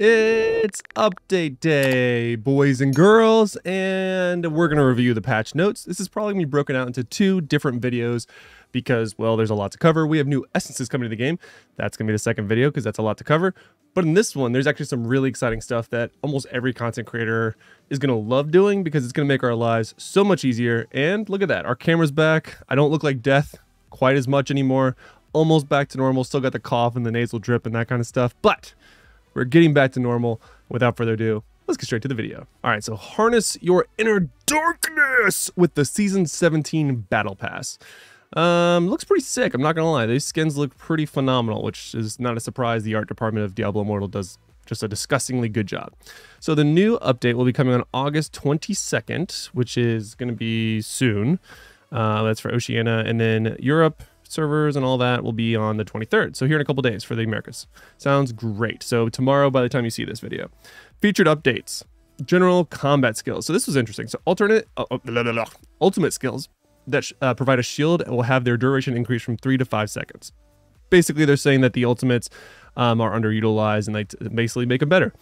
It's update day, boys and girls, and we're going to review the patch notes. This is probably going to be broken out into two different videos because, well, there's a lot to cover. We have new essences coming to the game. That's going to be the second video because that's a lot to cover. But in this one, there's actually some really exciting stuff that almost every content creator is going to love doing because it's going to make our lives so much easier. And look at that. Our camera's back. I don't look like death quite as much anymore. Almost back to normal. Still got the cough and the nasal drip and that kind of stuff. But we're getting back to normal. Without further ado, let's get straight to the video. All right, so harness your inner darkness with the Season 17 Battle Pass. Looks pretty sick, I'm not gonna lie. These skins look pretty phenomenal, which is not a surprise. The art department of Diablo Immortal does just a disgustingly good job. So the new update will be coming on August 22nd, which is gonna be soon. That's for Oceania, and then Europe servers and all that will be on the 23rd. So here in a couple days for the Americas. Sounds great. So tomorrow, by the time you see this video, featured updates, general combat skills. So this was interesting. So ultimate skills that provide a shield will have their duration increase from 3 to 5 seconds. Basically, they're saying that the ultimates are underutilized and they basically make them better.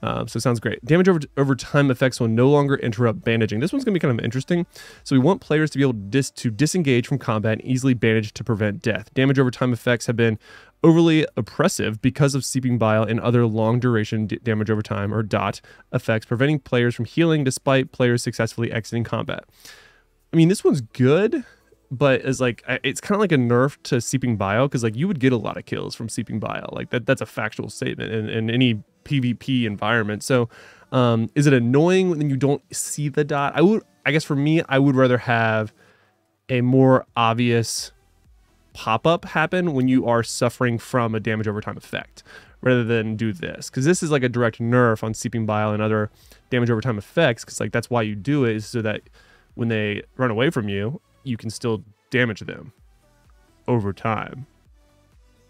So it sounds great. Damage over time effects will no longer interrupt bandaging. This one's going to be kind of interesting. So we want players to be able to disengage from combat and easily bandage to prevent death. Damage over time effects have been overly oppressive because of seeping bile and other long duration damage over time, or DOT, effects, preventing players from healing despite players successfully exiting combat. I mean, this one's good, but it's like, it's kind of like a nerf to seeping bile, because like you would get a lot of kills from seeping bile. Like that's a factual statement in any PvP environment. So is it annoying when you don't see the dot? I guess for me, I would rather have a more obvious pop-up happen when you are suffering from a damage over time effect, rather than do this, because this is like a direct nerf on seeping bile and other damage over time effects, because like that's why you do it, is so that when they run away from you, you can still damage them over time.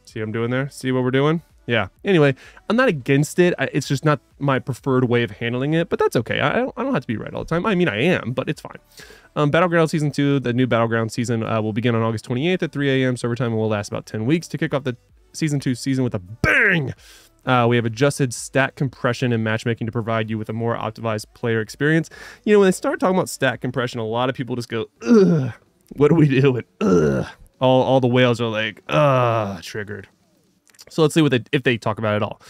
See what I'm doing there? See what we're doing? Yeah. Anyway, I'm not against it. It's just not my preferred way of handling it, but that's okay. I don't have to be right all the time. I mean, I am, but it's fine. Battleground Season 2, the new Battleground season, will begin on August 28th at 3 a.m. server time and will last about 10 weeks to kick off the Season 2 season with a bang. We have adjusted stat compression and matchmaking to provide you with a more optimized player experience. You know, when they start talking about stat compression, a lot of people just go, ugh, what do we do? And ugh. All the whales are like, triggered. So let's see if they talk about it at all.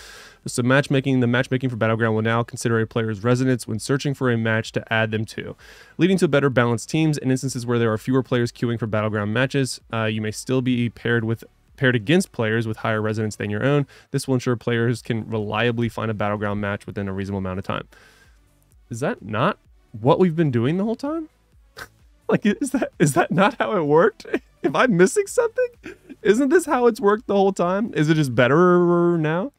So the matchmaking for Battleground will now consider a player's residence when searching for a match to add them to, leading to better balanced teams. In instances where there are fewer players queuing for Battleground matches, you may still be paired against players with higher residence than your own. This will ensure players can reliably find a Battleground match within a reasonable amount of time. Is that not what we've been doing the whole time? Like, is that not how it worked? Am I missing something? Isn't this how it's worked the whole time? Is it just better now?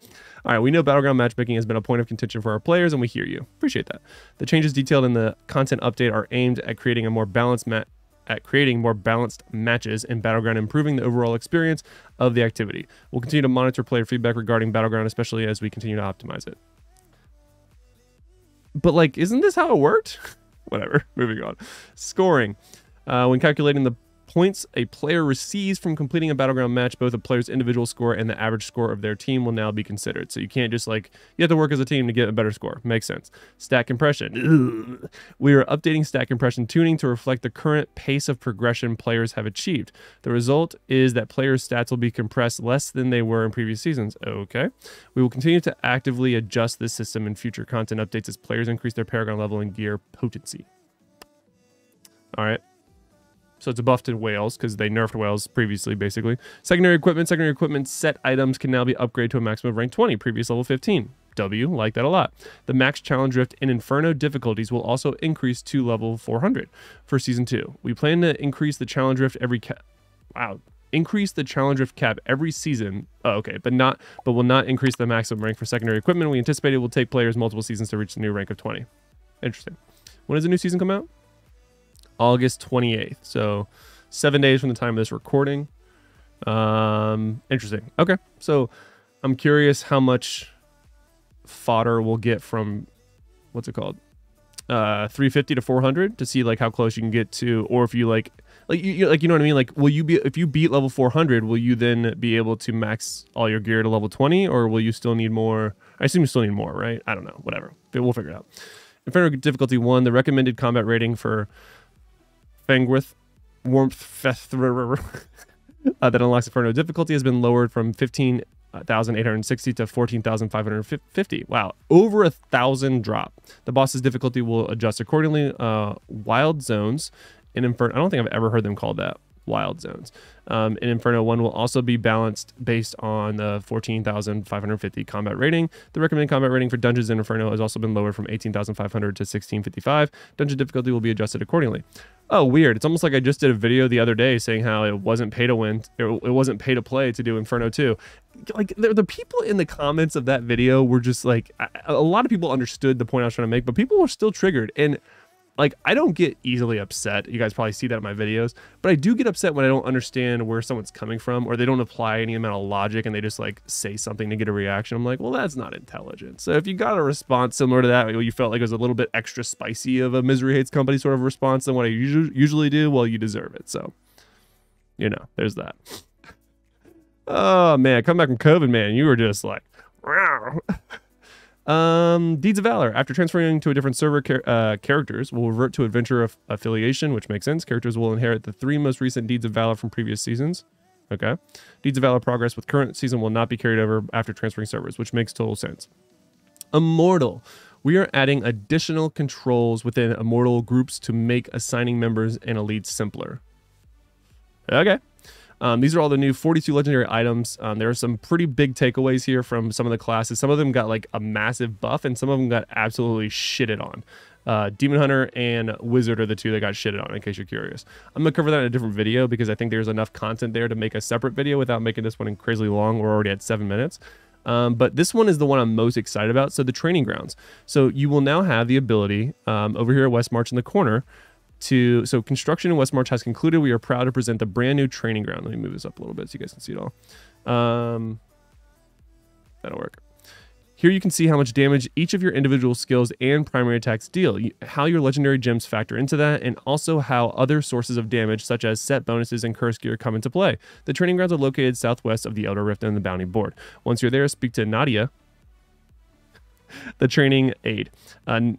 All right, we know Battleground matchmaking has been a point of contention for our players, and we hear you. Appreciate that. The changes detailed in the content update are aimed at creating a more balanced matches in Battleground, improving the overall experience of the activity. We'll continue to monitor player feedback regarding Battleground, especially as we continue to optimize it. But like, isn't this how it worked? Whatever, moving on. Scoring. When calculating the points a player receives from completing a Battleground match, both a player's individual score and the average score of their team will now be considered. So you can't just like, you have to work as a team to get a better score. Makes sense. Stat compression. Ugh. We are updating stat compression tuning to reflect the current pace of progression players have achieved. The result is that players' stats will be compressed less than they were in previous seasons. Okay. We will continue to actively adjust this system in future content updates as players increase their Paragon level and gear potency. All right. So it's a buff to whales because they nerfed whales previously, basically. Secondary equipment set items can now be upgraded to a maximum of rank 20, previous level 15. W, like that a lot. The max challenge rift and inferno difficulties will also increase to level 400 for Season 2. We plan to increase the challenge rift increase the challenge rift cap every season. Oh, okay, but will not increase the maximum rank for secondary equipment. We anticipate it will take players multiple seasons to reach the new rank of 20. Interesting. When does the new season come out? August 28th, so 7 days from the time of this recording. Interesting. Okay, so I'm curious how much fodder we'll get from, what's it called, 350 to 400, to see like how close you can get to, or if you like Like like, you know what I mean? Like, will you be, if you beat level 400, will you then be able to max all your gear to level 20, or will you still need more? I assume you still need more, right? I don't know. Whatever. We'll figure it out. Inferno difficulty 1, the recommended combat rating for Fangwith Warmth that unlocks Inferno difficulty has been lowered from 15,860 to 14,550. Wow, over 1,000 drop. The boss's difficulty will adjust accordingly. Wild zones in Inferno, I don't think I've ever heard them called that. Wild zones. In Inferno 1 will also be balanced based on the 14,550 combat rating. The recommended combat rating for dungeons in Inferno has also been lowered from 18,500 to 1655. Dungeon difficulty will be adjusted accordingly. Oh, weird. It's almost like I just did a video the other day saying how it wasn't pay to win, it wasn't pay to play to do Inferno 2. Like, the people in the comments of that video were just like, a lot of people understood the point I was trying to make, but people were still triggered. And like, I don't get easily upset. You guys probably see that in my videos, but I do get upset when I don't understand where someone's coming from, or they don't apply any amount of logic and they just like say something to get a reaction. I'm like, well, that's not intelligent. So if you got a response similar to that, you felt like it was a little bit extra spicy of a Misery Hates Company sort of response than what I usually do, well, you deserve it. So, you know, there's that. Oh man, come back from COVID, man. You were just like, wow. Deeds of Valor. After transferring to a different server, characters will revert to adventure affiliation, which makes sense. Characters will inherit the 3 most recent Deeds of Valor from previous seasons. Okay. Deeds of Valor progress with current season will not be carried over after transferring servers, which makes total sense. Immortal. We are adding additional controls within Immortal groups to make assigning members and elites simpler. Okay. These are all the new 42 legendary items. There are some pretty big takeaways here from some of the classes. Some of them got like a massive buff, and some of them got absolutely shitted on. Demon Hunter and Wizard are the 2 that got shitted on, in case you're curious. I'm going to cover that in a different video because I think there's enough content there to make a separate video without making this one crazily long. We're already at 7 minutes. But this one is the one I'm most excited about. So the training grounds. So you will now have the ability over here at West March in the corner so construction in West March has concluded. We are proud to present the brand new training ground. Let me move this up a little bit so you guys can see it all. That'll work. Here you can see how much damage each of your individual skills and primary attacks deal, how your legendary gems factor into that, and also how other sources of damage such as set bonuses and curse gear come into play. The training grounds are located southwest of the Elder Rift and the Bounty Board. Once you're there, speak to Nadia, the training aid.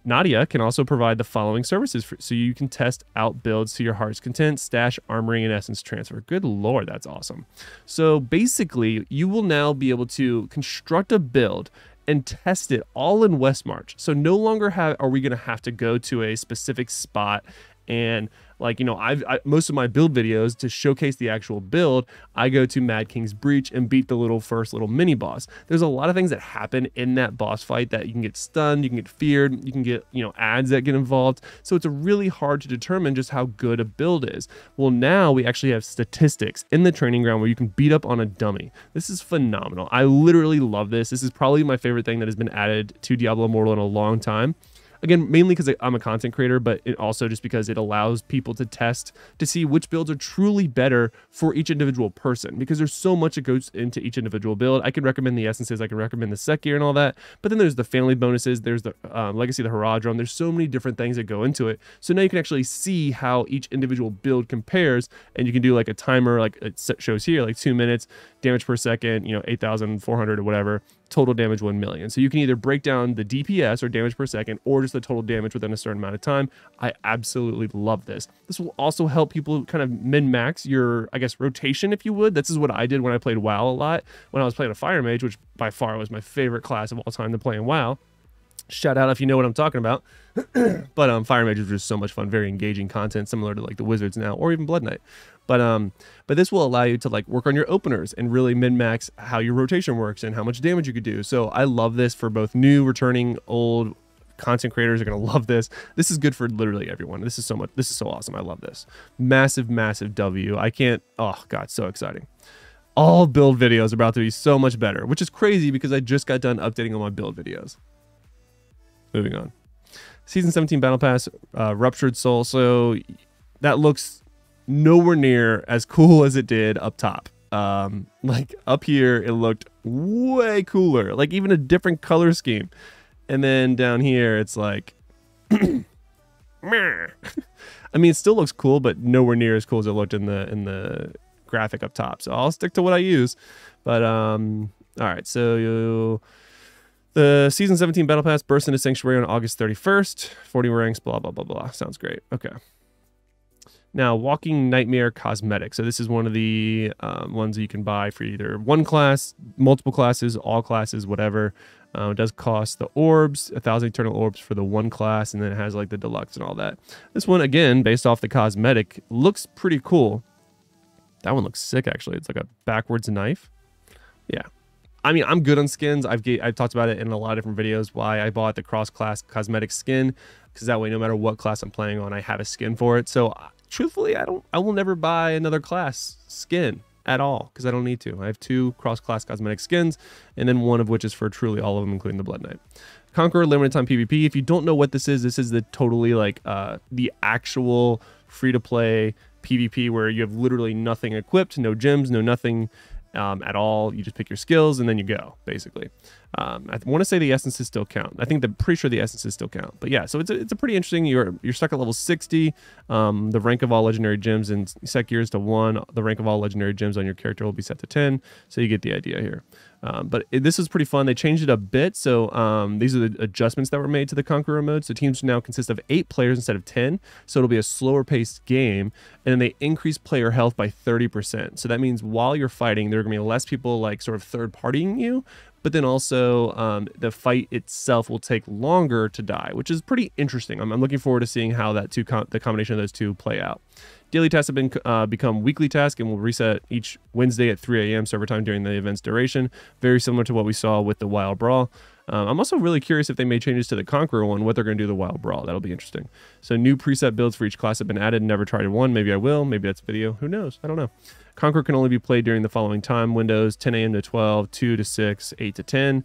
Nadia can also provide the following services so you can test out builds to your heart's content, stash, armoring, and essence transfer. Good lord, that's awesome. So basically, you will now be able to construct a build and test it all in West March. So no longer are we going to have to go to a specific spot and, like, you know, most of my build videos to showcase the actual build, I go to Mad King's Breach and beat the first little mini boss. There's a lot of things that happen in that boss fight that you can get stunned, you can get feared, you can get, you know, ads that get involved. So it's really hard to determine just how good a build is. Well, now we actually have statistics in the training ground where you can beat up on a dummy. This is phenomenal. I literally love this. This is probably my favorite thing that has been added to Diablo Immortal in a long time. Again, mainly because I'm a content creator, but it also just because it allows people to test to see which builds are truly better for each individual person, because there's so much that goes into each individual build. I can recommend the essences, I can recommend the set gear and all that, but then there's the family bonuses, there's the Legacy of the Haradron, there's so many different things that go into it. So now you can actually see how each individual build compares, and you can do like a timer, like it shows here, like 2 minutes, damage per second, you know, 8,400 or whatever, total damage 1 million. So you can either break down the DPS or damage per second, or just the total damage within a certain amount of time. I absolutely love this. This will also help people kind of min-max your, I guess, rotation, if you would. This is what I did when I played WoW a lot, when I was playing a Fire Mage, which by far was my favorite class of all time to play in WoW. Shout out if you know what I'm talking about. But Fire Mage was just so much fun, very engaging content, similar to like the Wizards now, or even Blood Knight. But this will allow you to like work on your openers and really min-max how your rotation works and how much damage you could do. So I love this for both new, returning, old content creators are gonna love this. This is good for literally everyone. This is so awesome. I love this. Massive, massive W. I can't, oh God, so exciting. All build videos are about to be so much better, which is crazy because I just got done updating all my build videos. Moving on. Season 17 Battle Pass, Ruptured Soul. So that looks nowhere near as cool as it did up top. Like up here, it looked way cooler, like even a different color scheme. And then down here, it's like, meh. I mean, it still looks cool, but nowhere near as cool as it looked in the graphic up top. So I'll stick to what I use. But all right, so the Season 17 Battle Pass bursts into Sanctuary on August 31st. 40 ranks, blah, blah, blah, blah. Sounds great. Okay. Now, Walking Nightmare Cosmetic. So this is one of the ones that you can buy for either one class, multiple classes, all classes, whatever. It does cost the orbs, 1,000 eternal orbs for the one class, and then it has like the deluxe and all that. This one, again, based off the cosmetic, looks pretty cool. That one looks sick, actually. It's like a backwards knife. Yeah. I mean, I'm good on skins. I've talked about it in a lot of different videos, why I bought the cross-class cosmetic skin, because that way, no matter what class I'm playing on, I have a skin for it. So truthfully, I will never buy another class skin at all, because I don't need to. I have 2 cross-class cosmetic skins, and then one of which is for truly all of them, including the Blood Knight. Conqueror limited time PvP. If you don't know what this is the totally like the actual free-to-play PvP where you have literally nothing equipped, no gems, no nothing at all. You just pick your skills and then you go, basically. I want to say the essences still count. I think pretty sure the essences still count. But yeah, so it's a pretty interesting. You're stuck at level 60. The rank of all legendary gems in set gears to 1. The rank of all legendary gems on your character will be set to 10. So you get the idea here. But this is pretty fun. They changed it a bit. So these are the adjustments that were made to the Conqueror mode. So teams now consist of 8 players instead of 10. So it'll be a slower paced game. And then they increase player health by 30%. So that means while you're fighting, there are going to be less people like sort of third partying you. But then also the fight itself will take longer to die, which is pretty interesting. I'm looking forward to seeing how that the combination of those two play out. Daily tasks have been become weekly tasks and will reset each Wednesday at 3 a.m. server time during the event's duration. Very similar to what we saw with the Wild Brawl. I'm also really curious if they made changes to the Conqueror one, what they're going to do to the Wild Brawl. That'll be interesting. So new preset builds for each class have been added. Never tried one. Maybe I will. Maybe that's video. Who knows? I don't know. Conqueror can only be played during the following time windows: 10 a.m. to 12, 2 to 6, 8 to 10.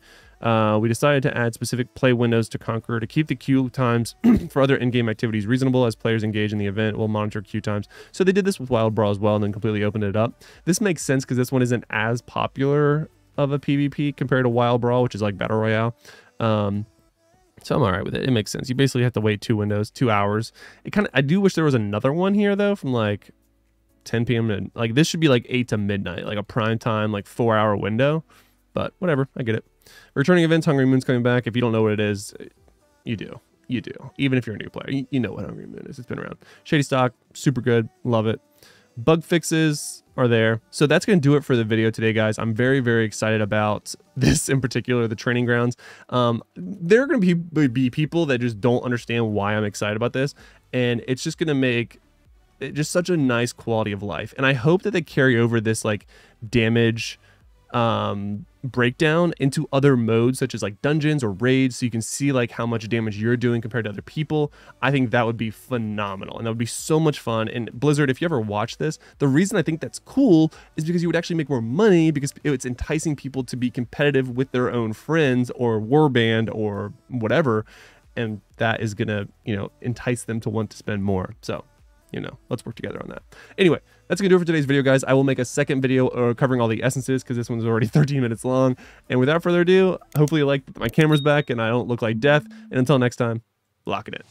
We decided to add specific play windows to Conqueror to keep the queue times for other in-game activities reasonable. As players engage in the event, we'll monitor queue times. So they did this with Wild Brawl as well and then completely opened it up. This makes sense because this one isn't as popular of a PvP compared to Wild Brawl, which is like Battle Royale. So I'm all right with it. It makes sense. You basically have to wait 2 windows, 2 hours. I do wish there was another one here though, from like 10 p.m. to like, this should be like 8 to midnight, like a prime time, like 4-hour window, but whatever. I get it. Returning events, Hungry Moon's coming back. If you don't know what it is, you do. You do. Even if you're a new player, you know what Hungry Moon is. It's been around. Shady Stock, super good. Love it. Bug fixes are there. So that's going to do it for the video today, guys. I'm very, very excited about this in particular, the training grounds. There are going to be people that just don't understand why I'm excited about this. And it's just going to make it just such a nice quality of life. And I hope that they carry over this like damage breakdown into other modes such as like dungeons or raids, so you can see like how much damage you're doing compared to other people. I think that would be phenomenal and that would be so much fun. And Blizzard, if you ever watch this, the reason I think that's cool is because you would actually make more money because it's enticing people to be competitive with their own friends or warband or whatever, and that is gonna, you know, entice them to want to spend more. So, you know, let's work together on that. Anyway, that's gonna do it for today's video, guys. I will make a second video covering all the essences because this one's already 13 minutes long. And without further ado, hopefully you like that my camera's back and I don't look like death. And until next time, lock it in.